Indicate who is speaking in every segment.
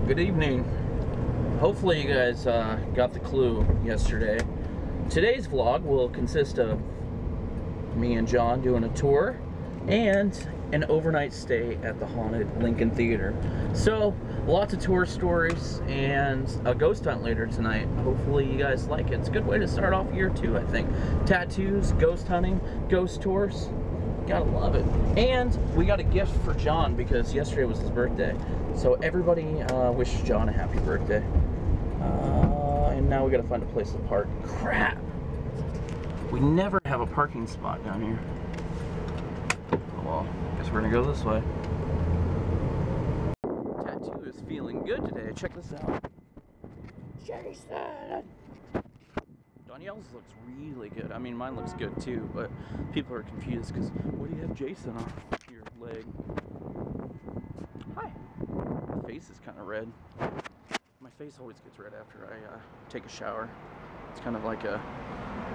Speaker 1: Good evening. Hopefully you guys got the clue yesterday. Today's vlog will consist of me and John doing a tour and an overnight stay at the haunted Lincoln Theater. So lots of tour stories and a ghost hunt later tonight. Hopefully you guys like it. It's a good way to start off year two, I think. Tattoos, ghost hunting, ghost tours. Gotta love it. And we got a gift for John because yesterday was his birthday. So everybody wish John a happy birthday. And now we gotta find a place to park. Crap! We never have a parking spot down here. Oh well, guess we're gonna go this way. Tattoo is feeling good today. Check this out. Jason! Danielle's looks really good. I mean, mine looks good too, but people are confused because what do you have Jason on your leg? Hi. My face is kind of red. My face always gets red after I take a shower. It's kind of like a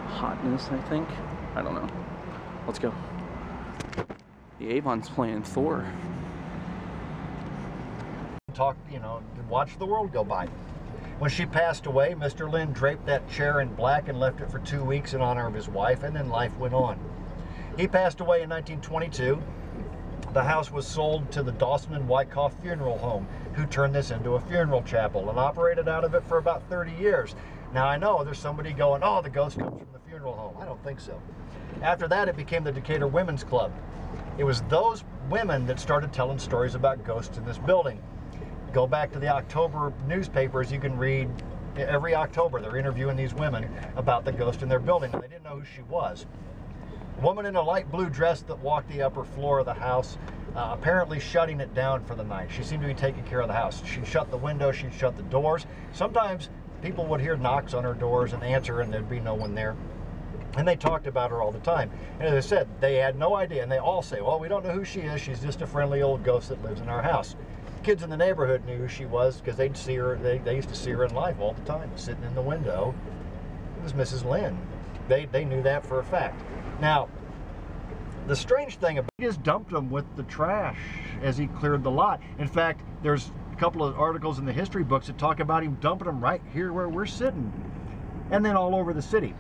Speaker 1: hotness, I think. I don't know. Let's go. The Avon's playing Thor.
Speaker 2: Talk, watch the world go by. When she passed away, Mr. Lynn draped that chair in black and left it for 2 weeks in honor of his wife, and then life went on. He passed away in 1922. The house was sold to the Dawson and Wyckoff Funeral Home, who turned this into a funeral chapel and operated out of it for about 30 years. Now I know there's somebody going, oh, the ghost comes from the funeral home. I don't think so. After that, it became the Decatur Women's Club. It was those women that started telling stories about ghosts in this building. Go back to the October newspapers, you can read every October they're interviewing these women about the ghost in their building, and they didn't know who she was. A woman in a light blue dress that walked the upper floor of the house, apparently shutting it down for the night. She seemed to be taking care of the house. She'd shut the windows, she'd shut the doors. Sometimes people would hear knocks on her doors and answer, and there'd be no one there. And they talked about her all the time. And as I said, they had no idea, and they all say, well, we don't know who she is, she's just a friendly old ghost that lives in our house. Kids in the neighborhood knew who she was because they'd see her. They used to see her in life all the time, sitting in the window. It was Mrs. Lynn. They knew that for a fact. Now, the strange thing about it, he just dumped them with the trash as he cleared the lot. In fact, there's a couple of articles in the history books that talk about him dumping them right here where we're sitting, and then all over the city.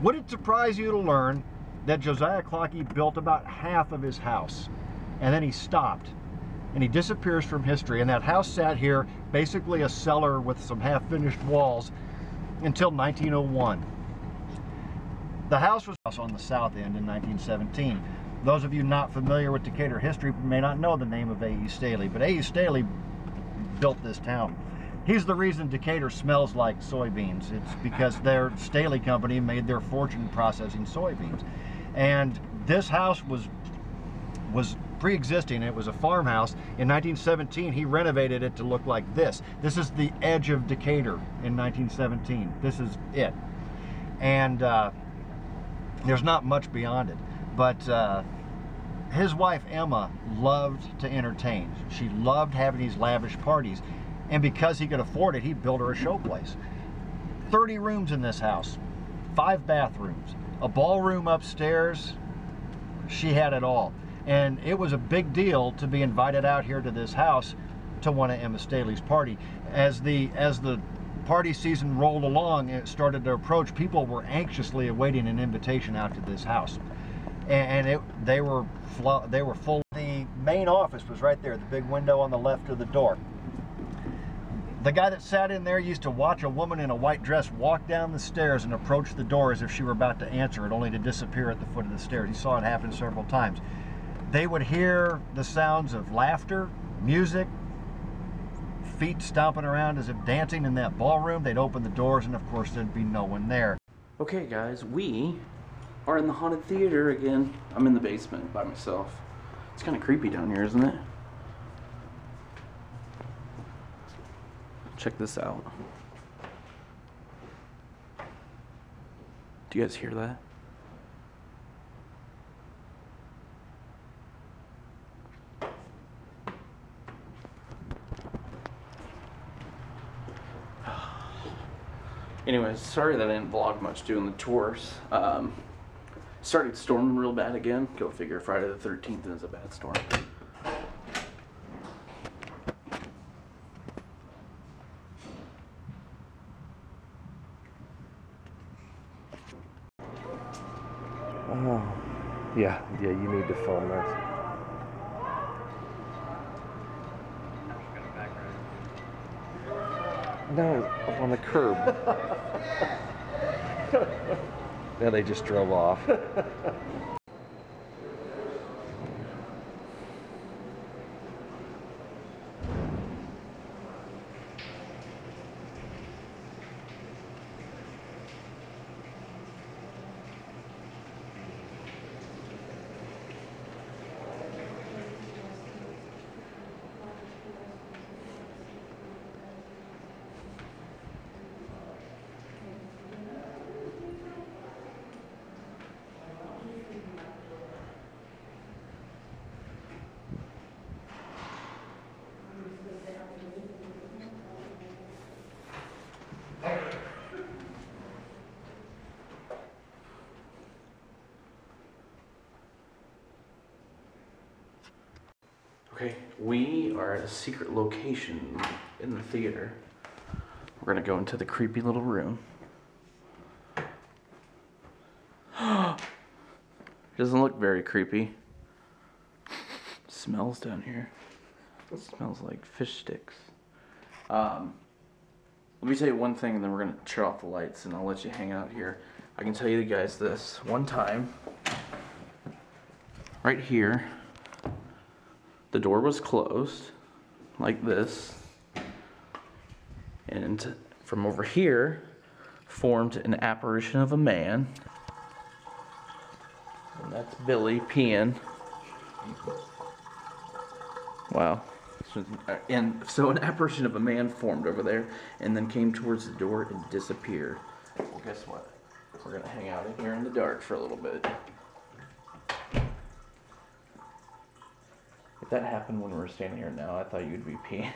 Speaker 2: Would it surprise you to learn that Josiah Clockey built about half of his house, and then he stopped? And he disappears from history, and that house sat here, basically a cellar with some half-finished walls, until 1901. The house was on the south end in 1917. Those of you not familiar with Decatur history may not know the name of A.E. Staley, but A.E. Staley built this town. He's the reason Decatur smells like soybeans. It's because their Staley company made their fortune processing soybeans. And this house was pre-existing. It was a farmhouse. In 1917, he renovated it to look like this. This is the edge of Decatur in 1917. This is it. And there's not much beyond it. But his wife, Emma, loved to entertain. She loved having these lavish parties. And because he could afford it, he built her a showplace. 30 rooms in this house, 5 bathrooms, a ballroom upstairs. She had it all. And it was a big deal to be invited out here to this house to one of Emma Staley's party. As the party season rolled along and it started to approach, people were anxiously awaiting an invitation out to this house. And they were full. The main office was right there, the big window on the left of the door. The guy that sat in there used to watch a woman in a white dress walk down the stairs and approach the door as if she were about to answer it, only to disappear at the foot of the stairs. He saw it happen several times. They would hear the sounds of laughter, music, feet stomping around as if dancing in that ballroom. They'd open the doors, and of course there'd be no one there.
Speaker 1: Okay guys, we are in the haunted theater again. I'm in the basement by myself. It's kind of creepy down here, isn't it? Check this out. Do you guys hear that? Anyways, sorry that I didn't vlog much doing the tours. Started storming real bad again. Go figure, Friday the 13th is a bad storm.
Speaker 3: Yeah, you need to film this. No, up on the curb. Now they just drove off.
Speaker 1: Okay, we are at a secret location in the theater. We're gonna go into the creepy little room. Doesn't look very creepy. Smells down here. It smells like fish sticks. Let me tell you one thing, and then we're gonna turn off the lights, and I'll let you hang out here. I can tell you guys this. One time, right here, the door was closed, like this, and from over here formed an apparition of a man, and that's Billy peeing. Wow. And so an apparition of a man formed over there, and then came towards the door and disappeared. Well, guess what? We're gonna hang out in here in the dark for a little bit. If that happened when we were standing here now, I thought you'd be peeing.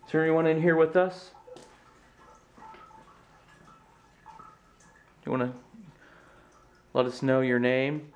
Speaker 1: Is there anyone in here with us? You wanna let us know your name?